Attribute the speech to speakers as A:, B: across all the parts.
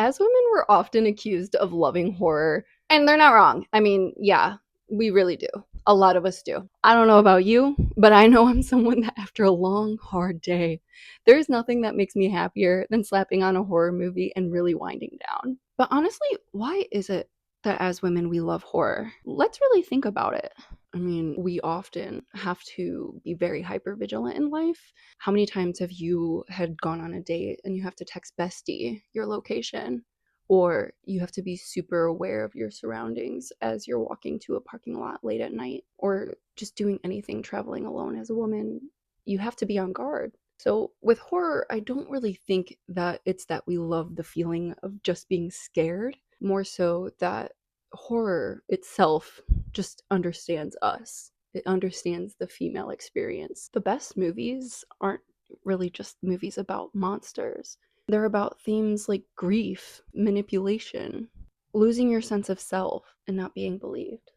A: As women, we're often accused of loving horror, and they're not wrong. I mean, yeah, we really do. A lot of us do. I don't know about you, but I know I'm someone that after a long, hard day, there's nothing that makes me happier than slapping on a horror movie and really winding down. But honestly, why is it that as women we love horror? Let's really think about it. I mean, we often have to be very hyper vigilant in life. How many times have you had gone on a date and you have to text bestie your location? Or you have to be super aware of your surroundings as you're walking to a parking lot late at night, or just doing anything traveling alone as a woman. You have to be on guard. So with horror, I don't really think that it's that we love the feeling of just being scared, more so that horror itself just understands us. It understands the female experience. The best movies aren't really just movies about monsters. They're about themes like grief, manipulation, losing your sense of self, and not being believed.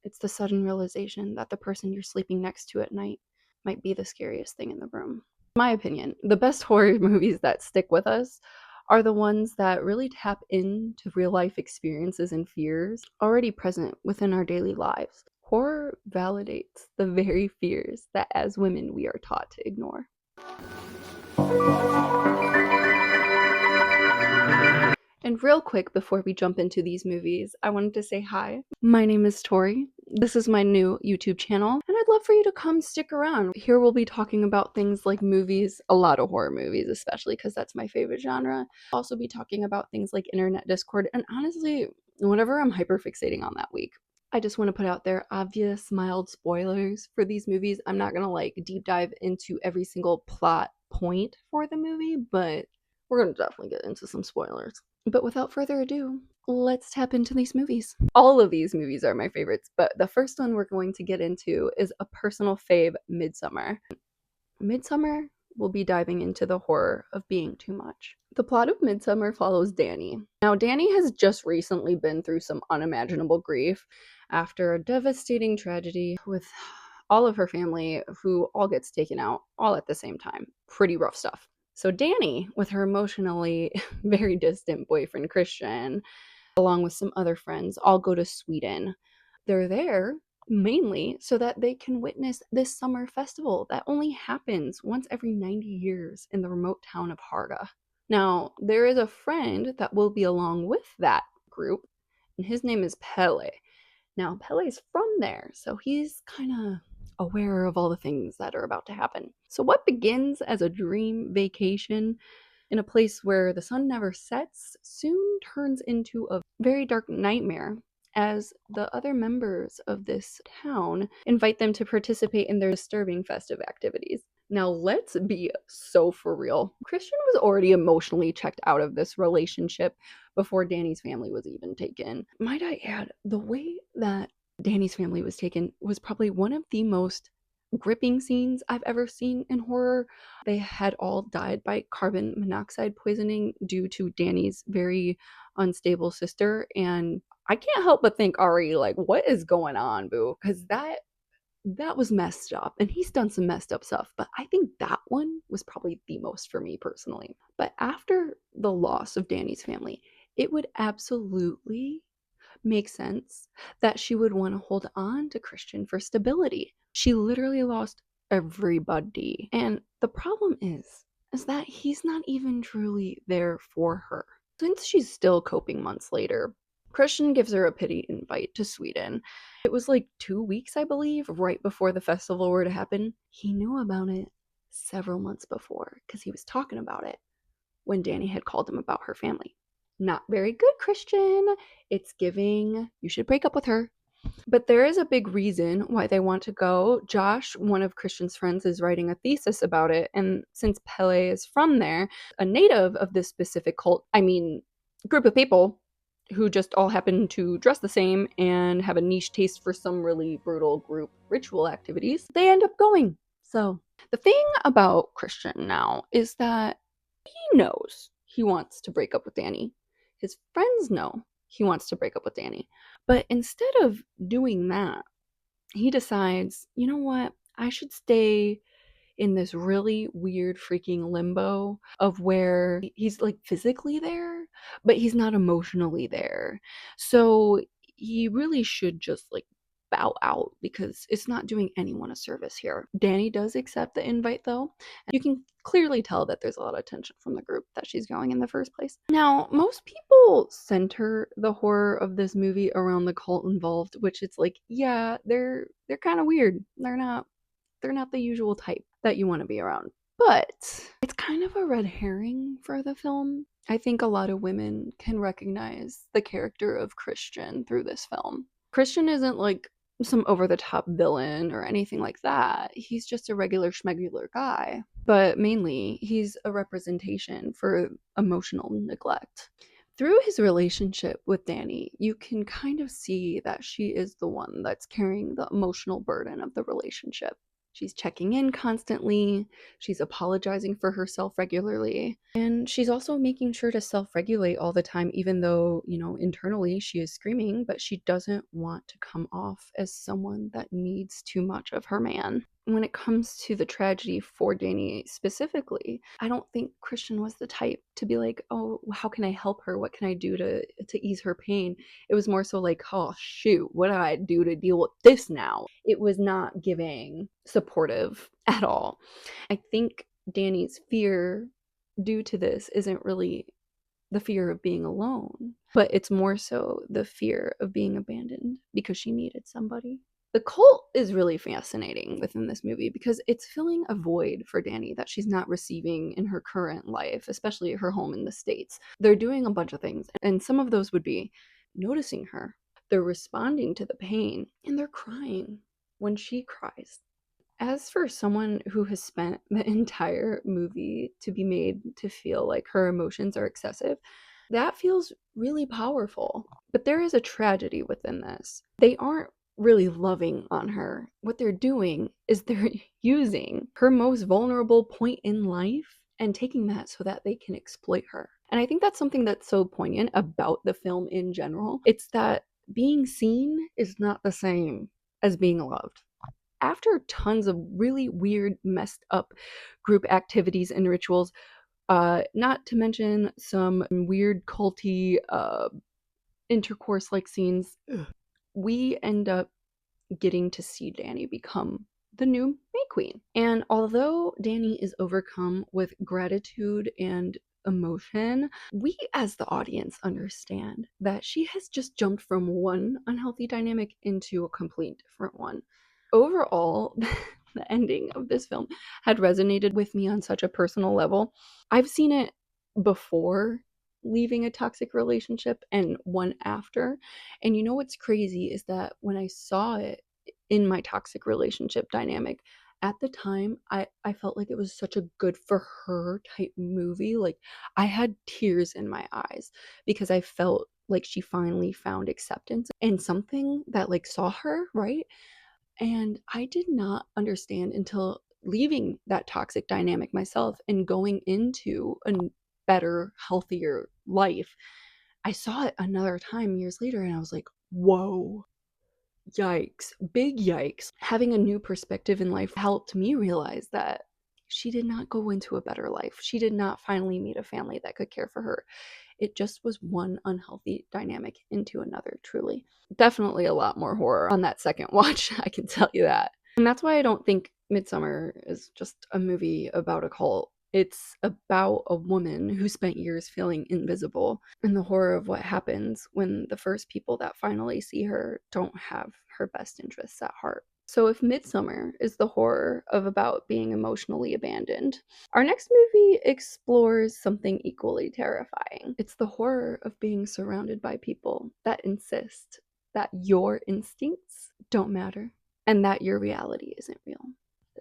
A: It's the sudden realization that the person you're sleeping next to at night might be the scariest thing in the room. In my opinion, the best horror movies that stick with us are the ones that really tap into real life experiences and fears already present within our daily lives. Horror validates the very fears that as women we are taught to ignore. And real quick before we jump into these movies, I wanted to say hi. My name is Tori. This is my new YouTube channel, and I'd love for you to come stick around. Here we'll be talking about things like movies, a lot of horror movies, especially because that's my favorite genre. I'll also be talking about things like internet discord, and honestly, whatever I'm hyperfixating on that week. I just want to put out there obvious mild spoilers for these movies. I'm not gonna like deep dive into every single plot point for the movie, but we're gonna definitely get into some spoilers. But without further ado, let's tap into these movies. All of these movies are my favorites, but the first one we're going to get into is a personal fave, Midsommar. Midsommar will be diving into the horror of being too much. The plot of Midsommar follows Danny. Now, Danny has just recently been through some unimaginable grief after a devastating tragedy with all of her family who all gets taken out all at the same time. Pretty rough stuff. So Danny, with her emotionally very distant boyfriend Christian, along with some other friends, all go to Sweden. They're there mainly so that they can witness this summer festival that only happens once every 90 years in the remote town of Harga. Now, there is a friend that will be along with that group, and his name is Pele. Now, Pele's from there, so he's kind of aware of all the things that are about to happen. So, what begins as a dream vacation in a place where the sun never sets soon turns into a very dark nightmare as the other members of this town invite them to participate in their disturbing festive activities. Now, let's be so for real. Christian was already emotionally checked out of this relationship before Danny's family was even taken. Might I add, the way that Danny's family was taken was probably one of the most gripping scenes I've ever seen in horror. They had all died by carbon monoxide poisoning due to Danny's very unstable sister, and I can't help but think, Ari, like, what is going on, boo? Because that was messed up, and he's done some messed up stuff, but I think that one was probably the most for me personally. But after the loss of Danny's family, it would absolutely make sense that she would want to hold on to Christian for stability. She literally lost everybody. And the problem is that he's not even truly there for her. Since she's still coping months later, Christian gives her a pity invite to Sweden. It was like 2 weeks, I believe, right before the festival were to happen. He knew about it several months before because he was talking about it when Danny had called him about her family. Not very good, Christian. It's giving, you should break up with her. But there is a big reason why they want to go. Josh, one of Christian's friends, is writing a thesis about it. And since Pele is from there, a native of this specific cult, group of people who just all happen to dress the same and have a niche taste for some really brutal group ritual activities, they end up going. So the thing about Christian now is that he knows he wants to break up with Danny. His friends know he wants to break up with Danny. But instead of doing that, he decides, you know what? I should stay in this really weird freaking limbo of where he's like physically there, but he's not emotionally there. So he really should just like bow out because it's not doing anyone a service here. Danny does accept the invite though. You can clearly tell that there's a lot of tension from the group that she's going in the first place. Now, most people center the horror of this movie around the cult involved, which it's like, yeah, they're kind of weird. They're not the usual type that you want to be around. But it's kind of a red herring for the film. I think a lot of women can recognize the character of Christian through this film. Christian isn't like some over the top villain or anything like that. He's just a regular schmegular guy. But mainly, he's a representation for emotional neglect. Through his relationship with Danny, you can kind of see that she is the one that's carrying the emotional burden of the relationship. She's checking in constantly, she's apologizing for herself regularly, and she's also making sure to self regulate all the time, even though, internally she is screaming, but she doesn't want to come off as someone that needs too much of her man. When it comes to the tragedy for Danny specifically, I don't think Christian was the type to be like, oh, how can I help her? What can I do to ease her pain? It was more so like, oh shoot, what do I do to deal with this now? It was not giving supportive at all. I think Danny's fear due to this isn't really the fear of being alone, but it's more so the fear of being abandoned because she needed somebody. The cult is really fascinating within this movie because it's filling a void for Danny that she's not receiving in her current life, especially at her home in the States. They're doing a bunch of things, and some of those would be noticing her. They're responding to the pain, and they're crying when she cries. As for someone who has spent the entire movie to be made to feel like her emotions are excessive, that feels really powerful. But there is a tragedy within this. They aren't really loving on her. What they're doing is they're using her most vulnerable point in life and taking that so that they can exploit her. And I think that's something that's so poignant about the film in general. It's that being seen is not the same as being loved. After tons of really weird, messed up group activities and rituals, not to mention some weird culty intercourse like scenes, we end up getting to see Danny become the new May Queen. And although Danny is overcome with gratitude and emotion, we as the audience understand that she has just jumped from one unhealthy dynamic into a complete different one. Overall, the ending of this film had resonated with me on such a personal level. I've seen it before leaving a toxic relationship and one after. And you know what's crazy is that when I saw it in my toxic relationship dynamic, at the time, I felt like it was such a good for her type movie. Like, I had tears in my eyes because I felt like she finally found acceptance and something that like saw her, right? And I did not understand until leaving that toxic dynamic myself and going into a better, healthier life. I saw it another time years later and I was like, whoa, yikes, big yikes. Having a new perspective in life helped me realize that she did not go into a better life. She did not finally meet a family that could care for her. It just was one unhealthy dynamic into another, truly. Definitely a lot more horror on that second watch, I can tell you that. And that's why I don't think Midsommar is just a movie about a cult. It's about a woman who spent years feeling invisible and the horror of what happens when the first people that finally see her don't have her best interests at heart. So if Midsommar is the horror of about being emotionally abandoned, our next movie explores something equally terrifying. It's the horror of being surrounded by people that insist that your instincts don't matter and that your reality isn't real.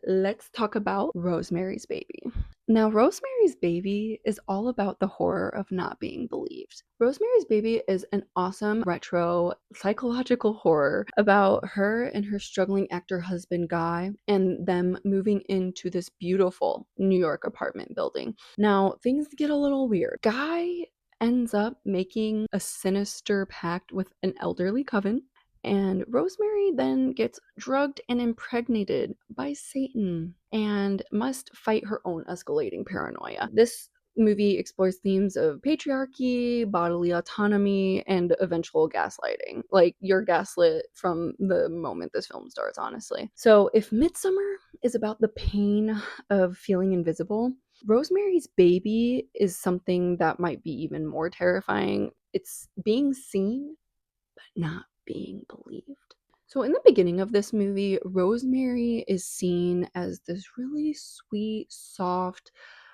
A: Let's talk about Rosemary's Baby. Now, Rosemary's Baby is all about the horror of not being believed. Rosemary's Baby is an awesome retro psychological horror about her and her struggling actor husband Guy and them moving into this beautiful New York apartment building. Now, things get a little weird. Guy ends up making a sinister pact with an elderly coven, and Rosemary then gets drugged and impregnated by Satan and must fight her own escalating paranoia. This movie explores themes of patriarchy, bodily autonomy, and eventual gaslighting. Like, you're gaslit from the moment this film starts, honestly. So, if Midsommar is about the pain of feeling invisible, Rosemary's Baby is something that might be even more terrifying. It's being seen, but not being believed. So, in the beginning of this movie, Rosemary is seen as this really sweet, soft,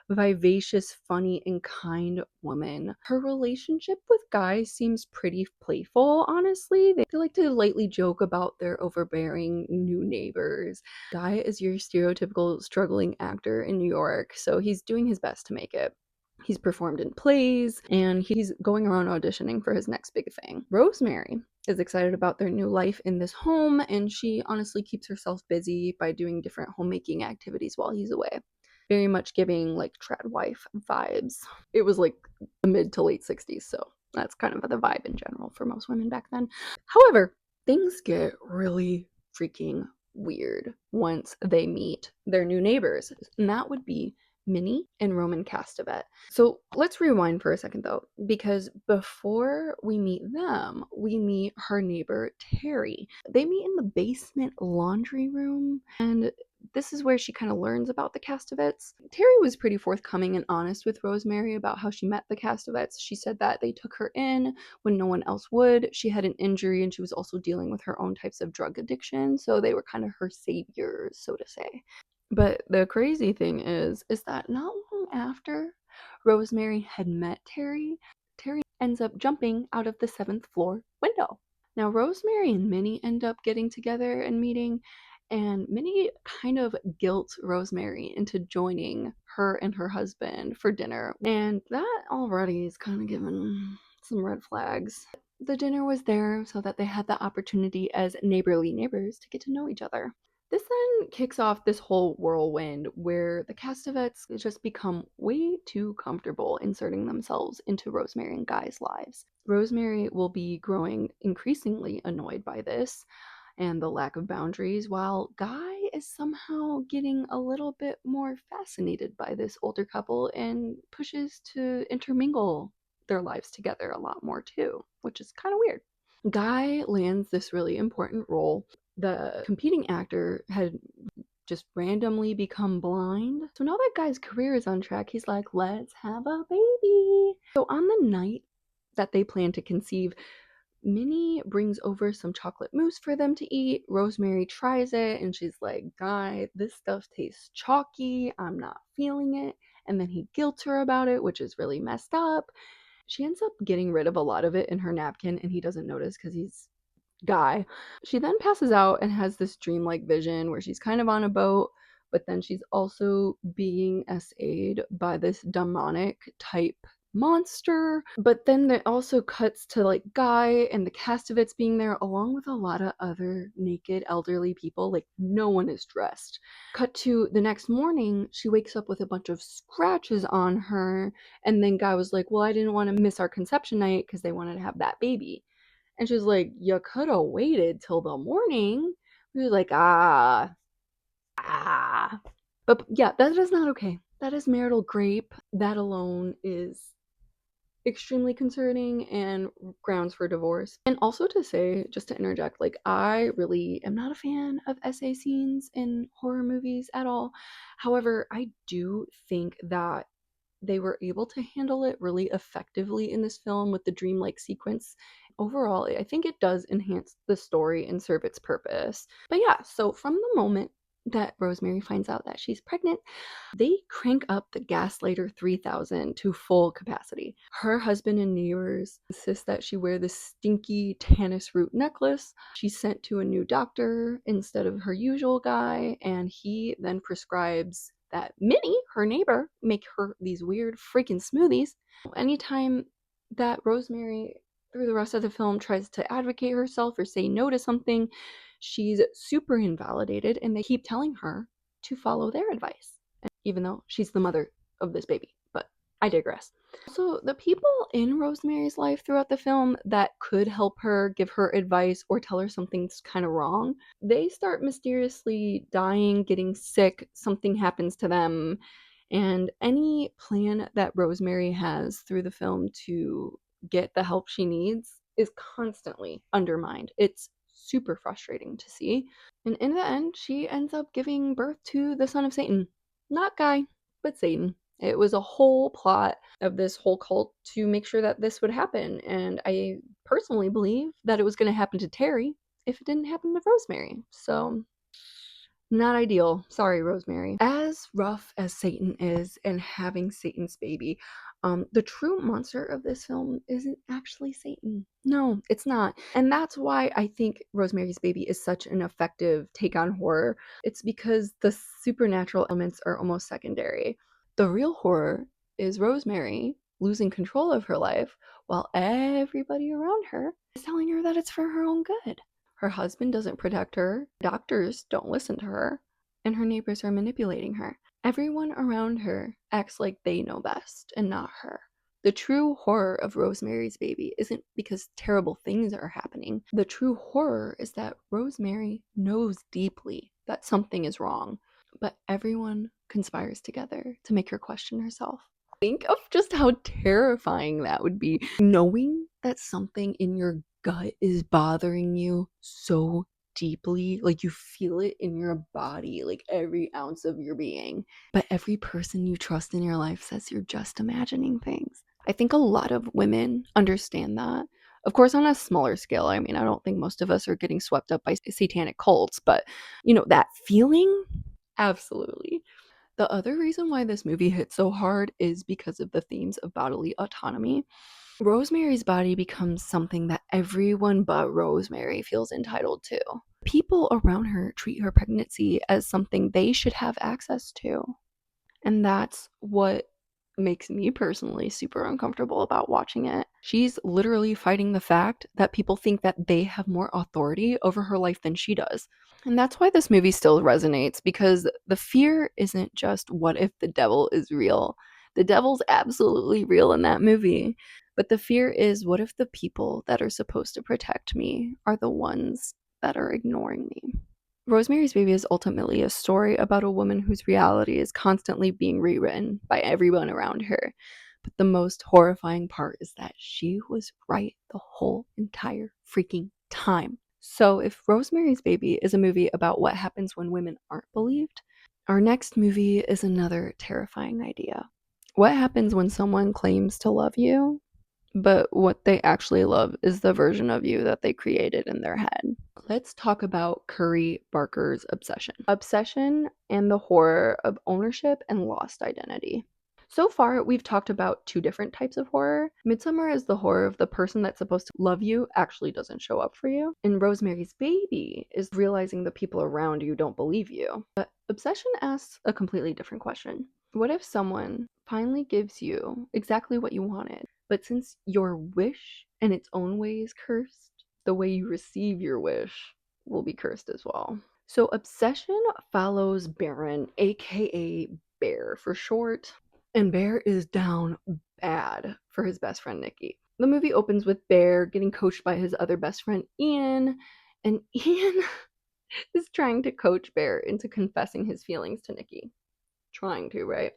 A: vivacious, funny, and kind woman. Her relationship with Guy seems pretty playful, honestly. They like to lightly joke about their overbearing new neighbors. Guy is your stereotypical struggling actor in New York, so he's doing his best to make it. He's performed in plays, and he's going around auditioning for his next big thing. Rosemary is excited about their new life in this home, and she honestly keeps herself busy by doing different homemaking activities while he's away. Very much giving like trad wife vibes. It was like the mid to late 60s, so that's kind of the vibe in general for most women back then. However, things get really freaking weird once they meet their new neighbors, and that would be Minnie and Roman Castevet. So let's rewind for a second though, because before we meet them, we meet her neighbor Terry. They meet in the basement laundry room, and this is where she kind of learns about the Castevets. Terry was pretty forthcoming and honest with Rosemary about how she met the Castevets. She said that they took her in when no one else would. She had an injury and she was also dealing with her own types of drug addiction, so they were kind of her saviors, so to say. But the crazy thing is that not long after Rosemary had met Terry, Terry ends up jumping out of the 7th floor window. Now, Rosemary and Minnie end up getting together and meeting, and Minnie kind of guilts Rosemary into joining her and her husband for dinner. And that already is kind of giving some red flags. The dinner was there so that they had the opportunity as neighborly neighbors to get to know each other. This then kicks off this whole whirlwind where the Castevets just become way too comfortable inserting themselves into Rosemary and Guy's lives. Rosemary will be growing increasingly annoyed by this and the lack of boundaries, while Guy is somehow getting a little bit more fascinated by this older couple and pushes to intermingle their lives together a lot more too, which is kind of weird. Guy lands this really important role. The competing actor had just randomly become blind. So now that Guy's career is on track, he's like, let's have a baby. So on the night that they plan to conceive, Minnie brings over some chocolate mousse for them to eat. Rosemary tries it and she's like, Guy, this stuff tastes chalky. I'm not feeling it. And then he guilts her about it, which is really messed up. She ends up getting rid of a lot of it in her napkin and he doesn't notice because he's Guy. She then passes out and has this dreamlike vision where she's kind of on a boat, but then she's also being SA'd by this demonic type monster. But then it also cuts to like Guy and the Castevets being there along with a lot of other naked elderly people. Like, no one is dressed. Cut to the next morning, she wakes up with a bunch of scratches on her, and then Guy was like, well, I didn't want to miss our conception night because they wanted to have that baby. And she was like, you could have waited till the morning. We was like, ah. But yeah, that is not okay. That is marital grape. That alone is extremely concerning and grounds for divorce. And also to say, just to interject, like, I really am not a fan of SA scenes in horror movies at all. However, I do think that they were able to handle it really effectively in this film with the dreamlike sequence. Overall, I think it does enhance the story and serve its purpose. But yeah, so from the moment that Rosemary finds out that she's pregnant, they crank up the Gaslighter 3000 to full capacity. Her husband and neighbors insist that she wear this stinky tannis root necklace. She's sent to a new doctor instead of her usual guy, and he then prescribes that Minnie, her neighbor, make her these weird freaking smoothies. Anytime that Rosemary, through the rest of the film, tries to advocate herself or say no to something, she's super invalidated, and they keep telling her to follow their advice, even though she's the mother of this baby. But I digress. So the people in Rosemary's life throughout the film that could help her, give her advice, or tell her something's kind of wrong, they start mysteriously dying, getting sick, something happens to them, And any plan that Rosemary has through the film to get the help she needs is constantly undermined. It's super frustrating to see. And in the end, she ends up giving birth to the son of Satan. Not Guy, but Satan. It was a whole plot of this whole cult to make sure that this would happen. And I personally believe that it was going to happen to Terry if it didn't happen to Rosemary. So, not ideal. Sorry, Rosemary. As rough as Satan is and having Satan's baby, the true monster of this film isn't actually Satan. No, it's not. And that's why I think Rosemary's Baby is such an effective take on horror. It's because the supernatural elements are almost secondary. The real horror is Rosemary losing control of her life while everybody around her is telling her that it's for her own good. Her husband doesn't protect her, doctors don't listen to her, and her neighbors are manipulating her. Everyone around her acts like they know best and not her. The true horror of Rosemary's Baby isn't because terrible things are happening. The true horror is that Rosemary knows deeply that something is wrong, but everyone conspires together to make her question herself. Think of just how terrifying that would be, knowing that something in your gut is bothering you so deeply, like you feel it in your body, like every ounce of your being, but every person you trust in your life says you're just imagining things. I think a lot of women understand that, of course on a smaller scale. I mean, I don't think most of us are getting swept up by satanic cults, but that feeling, absolutely. The other reason why this movie hits so hard is because of the themes of bodily autonomy. Rosemary's body becomes something that everyone but Rosemary feels entitled to. People around her treat her pregnancy as something they should have access to. And that's what makes me personally super uncomfortable about watching it. She's literally fighting the fact that people think that they have more authority over her life than she does. And that's why this movie still resonates, because the fear isn't just what if the devil is real. The devil's absolutely real in that movie. But the fear is, what if the people that are supposed to protect me are the ones that are ignoring me? Rosemary's Baby is ultimately a story about a woman whose reality is constantly being rewritten by everyone around her. But the most horrifying part is that she was right the whole entire freaking time. So if Rosemary's Baby is a movie about what happens when women aren't believed, our next movie is another terrifying idea. What happens when someone claims to love you, but what they actually love is the version of you that they created in their head? Let's talk about Curry Barker's Obsession. Obsession and the horror of ownership and lost identity. So far, we've talked about two different types of horror. Midsommar is the horror of the person that's supposed to love you actually doesn't show up for you. And Rosemary's Baby is realizing the people around you don't believe you. But Obsession asks a completely different question. What if someone finally gives you exactly what you wanted, but since your wish in its own way is cursed, the way you receive your wish will be cursed as well? So Obsession follows Baron, aka Bear for short, and Bear is down bad for his best friend Nikki. The movie opens with Bear getting coached by his other best friend Ian, and Ian is trying to coach Bear into confessing his feelings to Nikki. Trying to, right?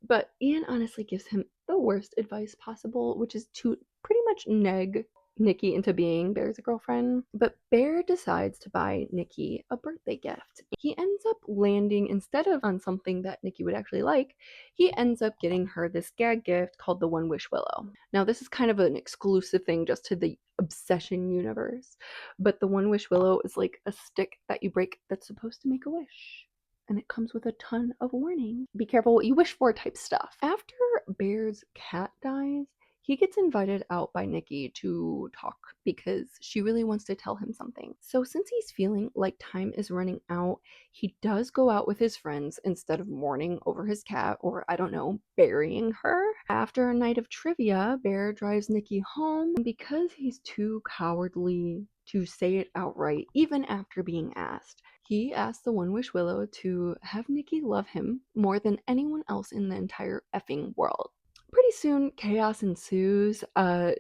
A: But Ian honestly gives him the worst advice possible, which is to pretty much neg Nikki into being Bear's girlfriend. But Bear decides to buy Nikki a birthday gift. He ends up landing, instead of on something that Nikki would actually like, he ends up getting her this gag gift called the One Wish Willow. Now, this is kind of an exclusive thing just to the Obsession universe, but the One Wish Willow is like a stick that you break that's supposed to make a wish. And it comes with a ton of warning. Be careful what you wish for type stuff. After Bear's cat dies, he gets invited out by Nikki to talk because she really wants to tell him something. So since he's feeling like time is running out, he does go out with his friends instead of mourning over his cat or, I don't know, burying her. After a night of trivia, Bear drives Nikki home, and because he's too cowardly to say it outright, even after being asked, he asks the One Wish Willow to have Nikki love him more than anyone else in the entire effing world. Pretty soon, chaos ensues.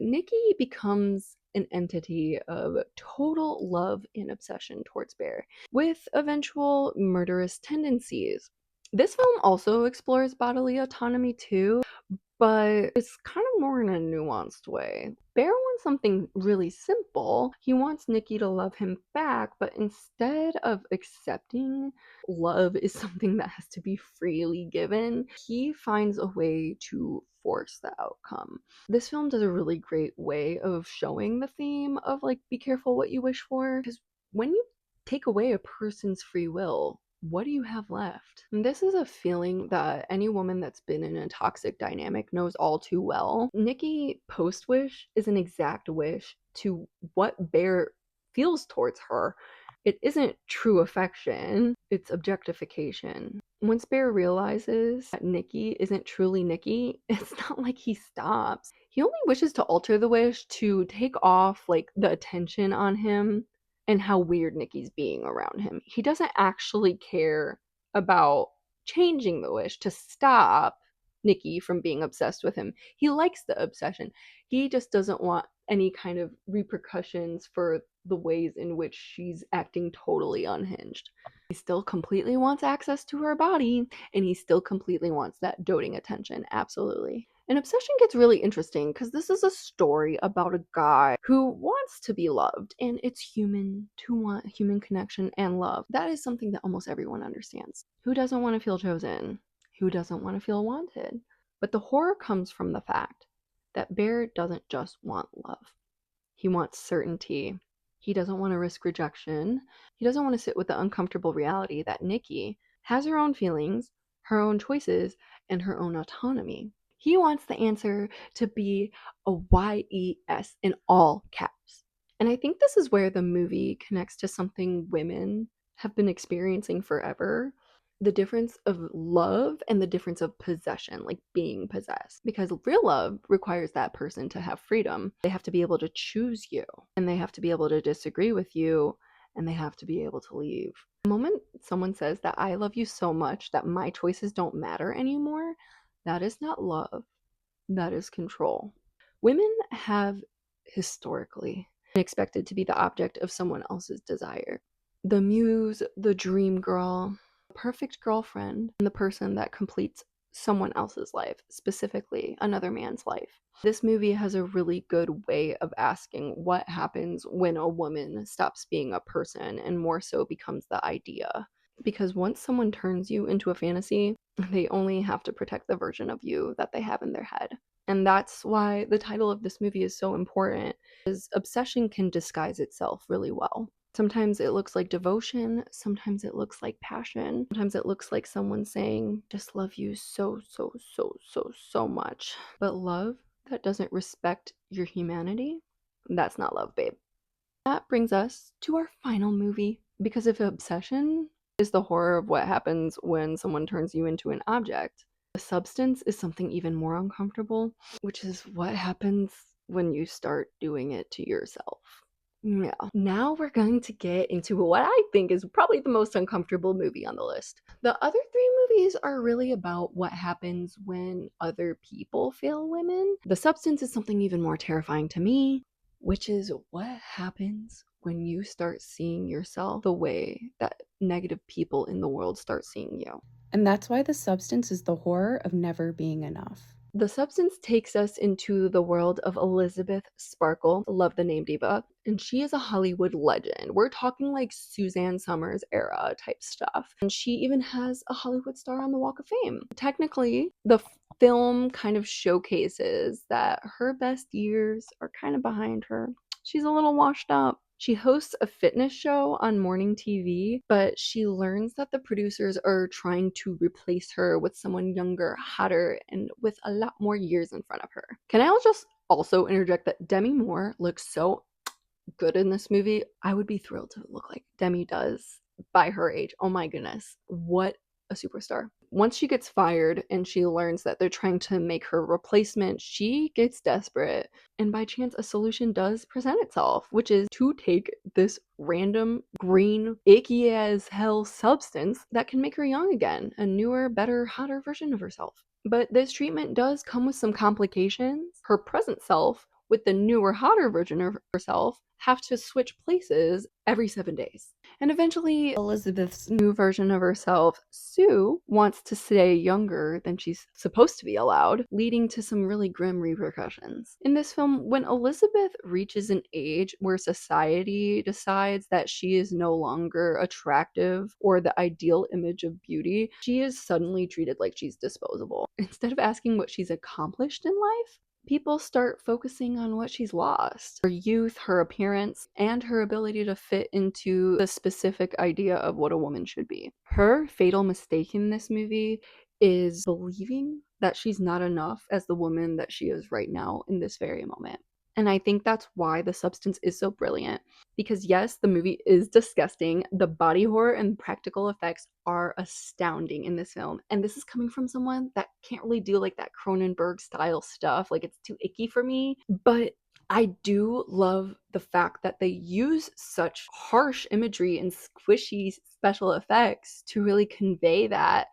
A: Nikki becomes an entity of total love and obsession towards Bear, with eventual murderous tendencies. This film also explores bodily autonomy too, but it's kind of more in a nuanced way. Bear wants something really simple. He wants Nikki to love him back, but instead of accepting love is something that has to be freely given, he finds a way to force the outcome. This film does a really great way of showing the theme of like, be careful what you wish for, because when you take away a person's free will, what do you have left? And this is a feeling that any woman that's been in a toxic dynamic knows all too well. Nikki post wish is an exact wish to what Bear feels towards her. It isn't true affection, it's objectification. Once Bear realizes that Nikki isn't truly Nikki, it's not like he stops. He only wishes to alter the wish to take off like the attention on him and how weird Nikki's being around him. He doesn't actually care about changing the wish to stop Nikki from being obsessed with him. He likes the obsession. He just doesn't want any kind of repercussions for the ways in which she's acting totally unhinged. He still completely wants access to her body, and he still completely wants that doting attention, absolutely. And Obsession gets really interesting because this is a story about a guy who wants to be loved, and it's human to want human connection and love. That is something that almost everyone understands. Who doesn't want to feel chosen? Who doesn't want to feel wanted? But the horror comes from the fact that Bear doesn't just want love. He wants certainty. He doesn't want to risk rejection. He doesn't want to sit with the uncomfortable reality that Nikki has her own feelings, her own choices, and her own autonomy. He wants the answer to be a YES in all caps. And I think this is where the movie connects to something women have been experiencing forever. The difference of love and the difference of possession, like being possessed. Because real love requires that person to have freedom. They have to be able to choose you, and they have to be able to disagree with you, and they have to be able to leave. The moment someone says that I love you so much that my choices don't matter anymore, that is not love. That is control. Women have historically been expected to be the object of someone else's desire. The muse, the dream girl, perfect girlfriend, and the person that completes someone else's life, specifically another man's life. This movie has a really good way of asking what happens when a woman stops being a person and more so becomes the idea. Because once someone turns you into a fantasy, they only have to protect the version of you that they have in their head. And that's why the title of this movie is so important, because obsession can disguise itself really well. Sometimes it looks like devotion, sometimes it looks like passion, sometimes it looks like someone saying, just love you so, so, so, so, so much. But love that doesn't respect your humanity, that's not love, babe. That brings us to our final movie, because if obsession is the horror of what happens when someone turns you into an object, the substance is something even more uncomfortable, which is what happens when you start doing it to yourself. Yeah. Now we're going to get into what I think is probably the most uncomfortable movie on the list. The other three movies are really about what happens when other people fail women. The substance is something even more terrifying to me, which is what happens when you start seeing yourself the way that negative people in the world start seeing you.
B: And that's why The Substance is the horror of never being enough.
A: The Substance takes us into the world of Elizabeth Sparkle. Love the name diva. And she is a Hollywood legend. We're talking like Suzanne Summers era type stuff. And she even has a Hollywood star on the Walk of Fame. Technically, the film kind of showcases that her best years are kind of behind her. She's a little washed up. She hosts a fitness show on morning TV, but she learns that the producers are trying to replace her with someone younger, hotter, and with a lot more years in front of her. Can I just also interject that Demi Moore looks so good in this movie? I would be thrilled to look like Demi does by her age. Oh my goodness. What a superstar. Once she gets fired and she learns that they're trying to make her replacement, she gets desperate. And by chance, a solution does present itself, which is to take this random green, icky as hell substance that can make her young again, a newer, better, hotter version of herself. But this treatment does come with some complications. Her present self with the newer, hotter version of herself have to switch places every 7 days. And eventually, Elizabeth's new version of herself, Sue, wants to stay younger than she's supposed to be allowed, leading to some really grim repercussions. In this film, when Elizabeth reaches an age where society decides that she is no longer attractive or the ideal image of beauty, she is suddenly treated like she's disposable. Instead of asking what she's accomplished in life, people start focusing on what she's lost: her youth, her appearance, and her ability to fit into the specific idea of what a woman should be. Her fatal mistake in this movie is believing that she's not enough as the woman that she is right now in this very moment. And I think that's why The Substance is so brilliant. Because yes, the movie is disgusting. The body horror and practical effects are astounding in this film. And this is coming from someone that can't really do like that Cronenberg style stuff. Like, it's too icky for me. But I do love the fact that they use such harsh imagery and squishy special effects to really convey that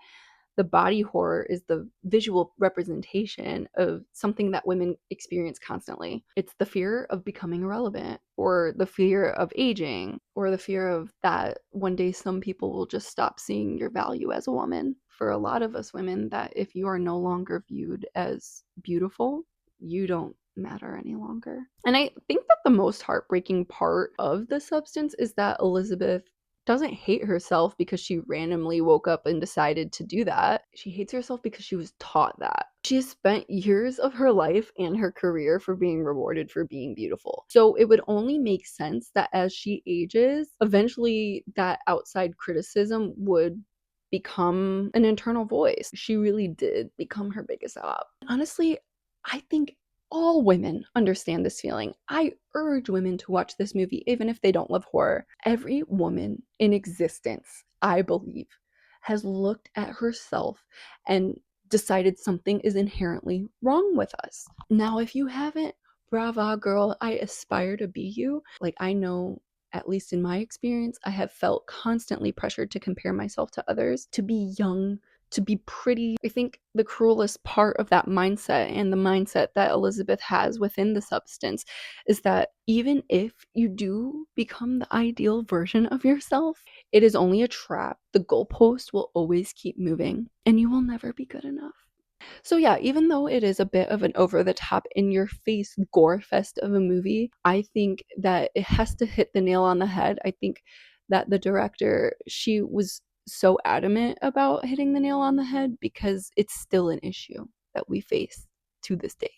A: the body horror is the visual representation of something that women experience constantly. It's the fear of becoming irrelevant, or the fear of aging, or the fear of that one day some people will just stop seeing your value as a woman. For a lot of us women, that if you are no longer viewed as beautiful, you don't matter any longer. And I think that the most heartbreaking part of The Substance is that Elizabeth doesn't hate herself because she randomly woke up and decided to do that. She hates herself because she was taught that. She has spent years of her life and her career for being rewarded for being beautiful. So it would only make sense that as she ages, eventually that outside criticism would become an internal voice. She really did become her biggest op. Honestly, I think all women understand this feeling. I urge women to watch this movie, even if they don't love horror. Every woman in existence, I believe, has looked at herself and decided something is inherently wrong with us. Now, if you haven't, brava girl, I aspire to be you. Like, I know, at least in my experience, I have felt constantly pressured to compare myself to others, to be young, to be pretty. I think the cruelest part of that mindset, and the mindset that Elizabeth has within The Substance, is that even if you do become the ideal version of yourself, it is only a trap. The goalpost will always keep moving, and you will never be good enough. So yeah, even though it is a bit of an over the top, in your face gore fest of a movie, I think that it has to hit the nail on the head. I think that the director, she was so adamant about hitting the nail on the head because it's still an issue that we face to this day.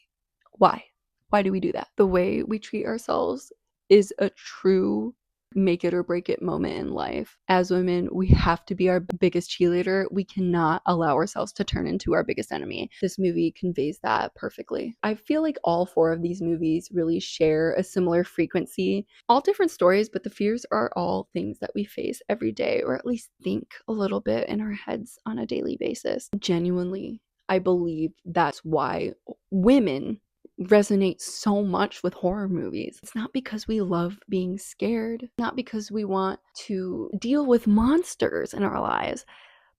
A: Why? Why do we do that? The way we treat ourselves is a true make it or break it moment in life. As women, we have to be our biggest cheerleader. We cannot allow ourselves to turn into our biggest enemy. This movie conveys that perfectly. I feel like all four of these movies really share a similar frequency. All different stories, but the fears are all things that we face every day, or at least think a little bit in our heads on a daily basis. Genuinely, I believe that's why women resonate so much with horror movies. It's not because we love being scared, not because we want to deal with monsters in our lives,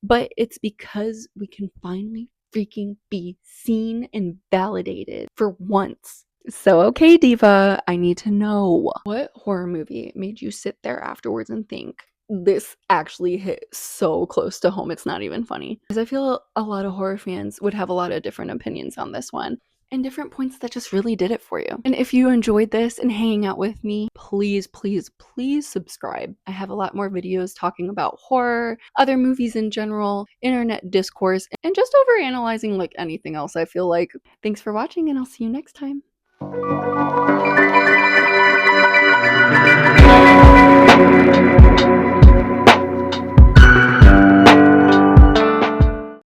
A: but it's because we can finally freaking be seen and validated for once. So, okay, Diva, I need to know, what horror movie made you sit there afterwards and think, this actually hit so close to home, it's not even funny? Because I feel a lot of horror fans would have a lot of different opinions on this one, and different points that just really did it for you. And if you enjoyed this and hanging out with me, please, please, please subscribe. I have a lot more videos talking about horror, other movies in general, internet discourse, and just over analyzing like anything else, I feel like. Thanks for watching, and I'll see you next time.